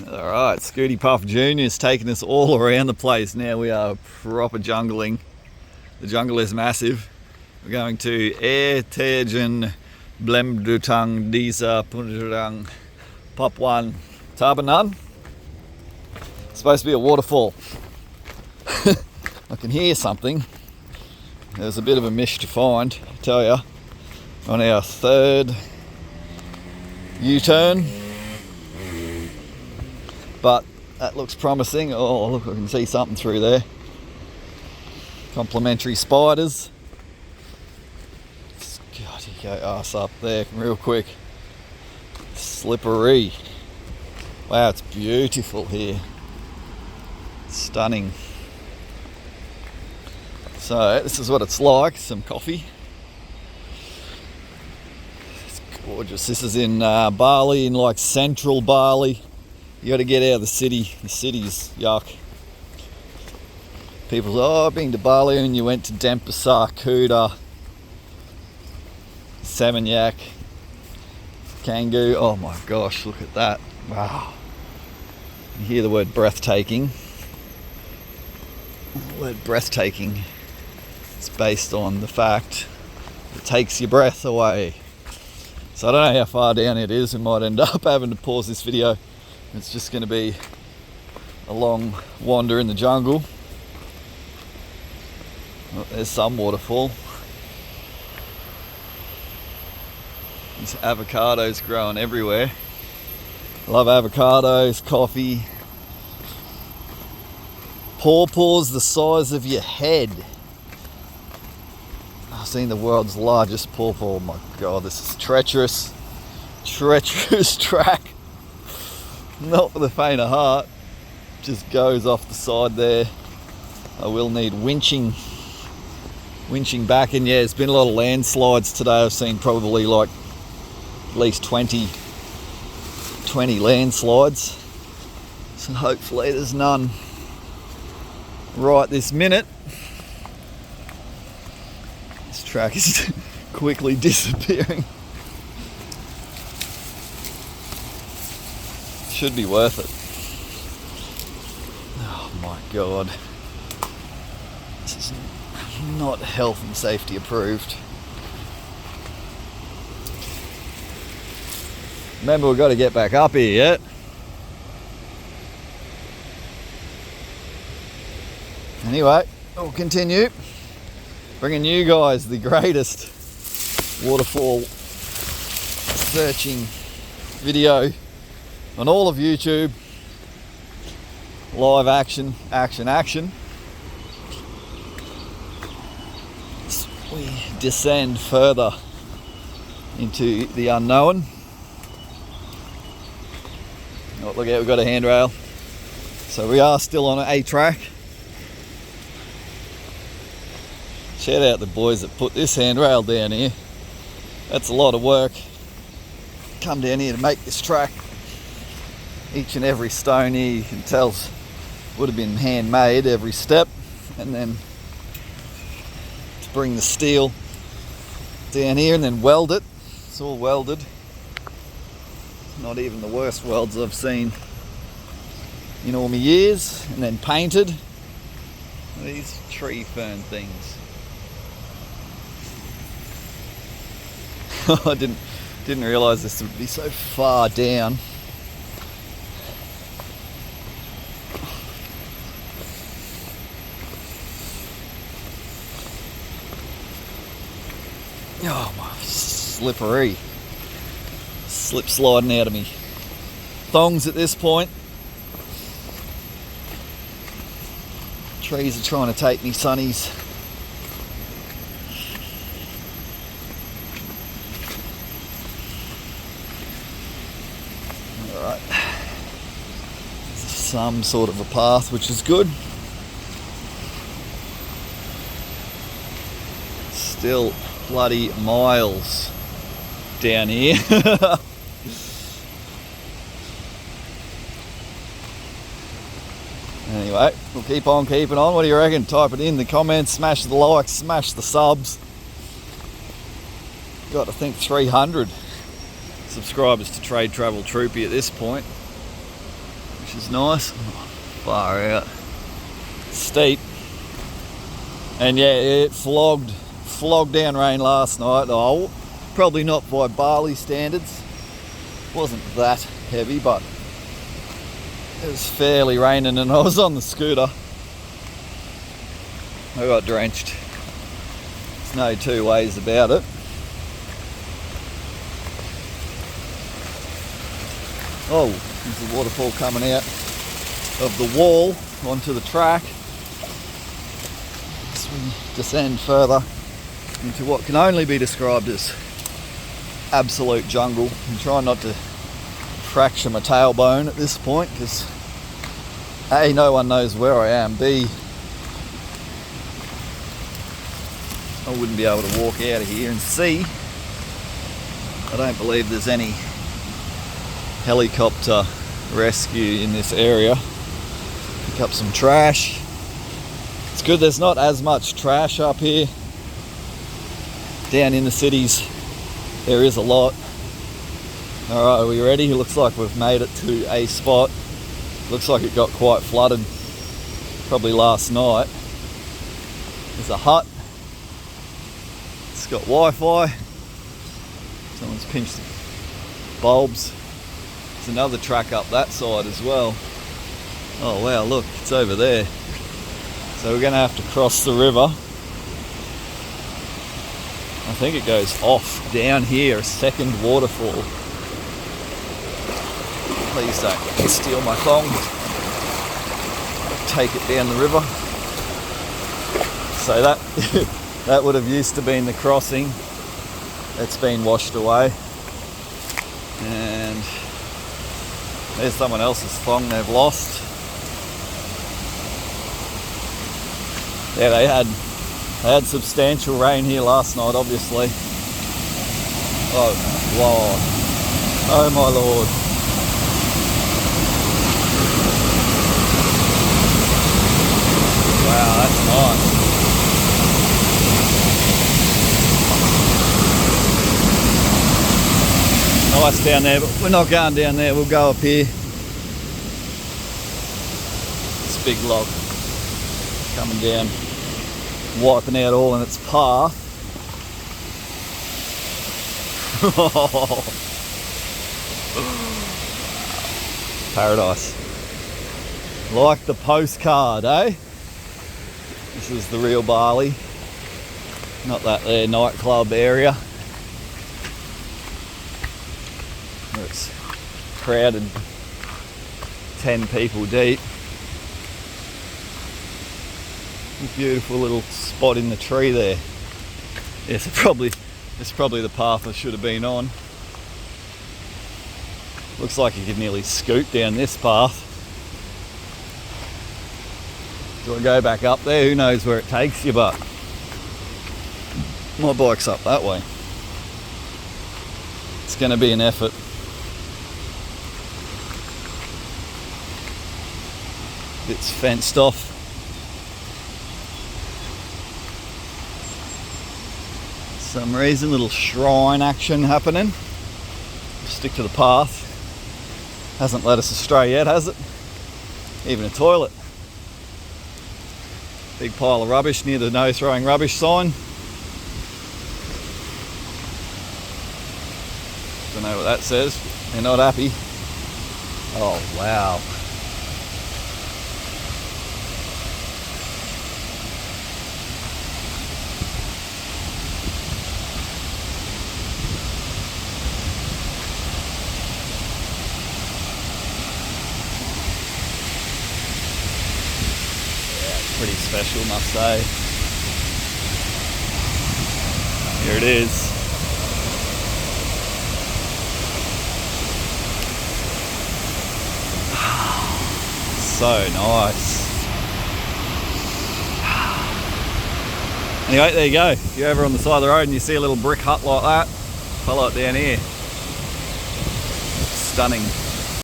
Alright, Scooty Puff Jr. is taking us all around the place. Now we are proper jungling. The jungle is massive. We're going to Tegen Blemdutang Disa Punjurang Papuan Tabanan. It's supposed to be a waterfall. I can hear something. There's a bit of a mish to find, I tell ya. On our third U-turn. But that looks promising. Oh, look, I can see something through there. Complimentary spiders. God, you go ass up there real quick. Slippery. Wow, it's beautiful here. Stunning. So this is what it's like. Some coffee. It's gorgeous. This is in Bali, in like central Bali. You got to get out of the city. The city's yuck. People say, oh, I've been to Bali, and you went to Denpasar, Kuta, Seminyak, Canggu. Oh my gosh, look at that. Wow. You hear the word breathtaking. The word breathtaking is based on the fact it takes your breath away. So I don't know how far down it is. We might end up having to pause this video. It's just going to be a long wander in the jungle. Oh, there's some waterfall. There's avocados growing everywhere. I love avocados, coffee. Pawpaws the size of your head. I've seen the world's largest pawpaw. Oh my god, this is treacherous. Treacherous track. Not for the faint of heart. Just goes off the side there. I will need winching back in. Yeah, there's been a lot of landslides today. I've seen probably like at least 20 landslides. So hopefully there's none right this minute. This track is quickly disappearing. Should be worth it. Oh my god. This is not health and safety approved. Remember, we've got to get back up here yet. Anyway, we'll continue bringing you guys the greatest waterfall searching video on all of YouTube. Live action. We descend further into the unknown. Oh, look out, we've got a handrail. So we are still on a track. Shout out the boys that put this handrail down here. That's a lot of work. Come down here to make this track. Each and every stone here, you can tell, would have been handmade, every step. And then to bring the steel down here and then weld it. It's all welded. Not even the worst welds I've seen in all my years. And then painted. These tree fern things. I didn't realise this would be so far down. Oh my, slippery. Slip sliding out of me. Thongs at this point. Trees are trying to take me sunnies. Alright. Some sort of a path, which is good. Still bloody miles down here. Anyway, we'll keep on keeping on. What do you reckon? Type it in the comments, smash the likes, smash the subs. Got to think 300 subscribers to Trade Travel Troopy at this point. which is nice. Far out. Steep. And yeah, it flogged down rain last night. Oh, probably not by Bali standards. Wasn't that heavy, but it was fairly raining, and I was on the scooter. I got drenched. There's no two ways about it. Oh, there's a waterfall coming out of the wall onto the track. As we descend further into what can only be described as absolute jungle. I'm trying not to fracture my tailbone at this point, because A, no one knows where I am. B, I wouldn't be able to walk out of here. And C, I don't believe there's any helicopter rescue in this area. Pick up some trash. It's good there's not as much trash up here. Down in the cities there is a lot. Alright, are we ready? It looks like we've made it to a spot. Looks like it got quite flooded probably last night. There's a hut. It's got Wi-Fi. Someone's pinched the bulbs. There's another track up that side as well. Oh wow, look, it's over there. So we're going to have to cross the river. I think it goes off down here, a second waterfall. Please don't steal my thong. Take it down the river. So that would have used to been the crossing. It's been washed away. And there's someone else's thong they've lost. Yeah, they had substantial rain here last night, obviously. Oh Lord. Oh my Lord. Wow, that's nice. Nice down there, but we're not going down there, we'll go up here. This big log coming down, wiping out all in its path. Paradise. Like the postcard, eh? This is the real Bali. Not that there nightclub area where it's crowded 10 people deep. Beautiful little spot in the tree there. Yes, it's probably the path I should have been on. Looks like you could nearly scoot down this path. Do I go back up there? Who knows where it takes you, but my bike's up that way. It's going to be an effort. It's fenced off. Some reason, little shrine action happening. Stick to the path. Hasn't led us astray yet, has it? Even a toilet. Big pile of rubbish near the no throwing rubbish sign. Don't know what that says. They're not happy. Oh wow. Pretty special, must say. Here it is. So nice. Anyway, there you go. If you're ever on the side of the road and you see a little brick hut like that, follow it down here. Stunning.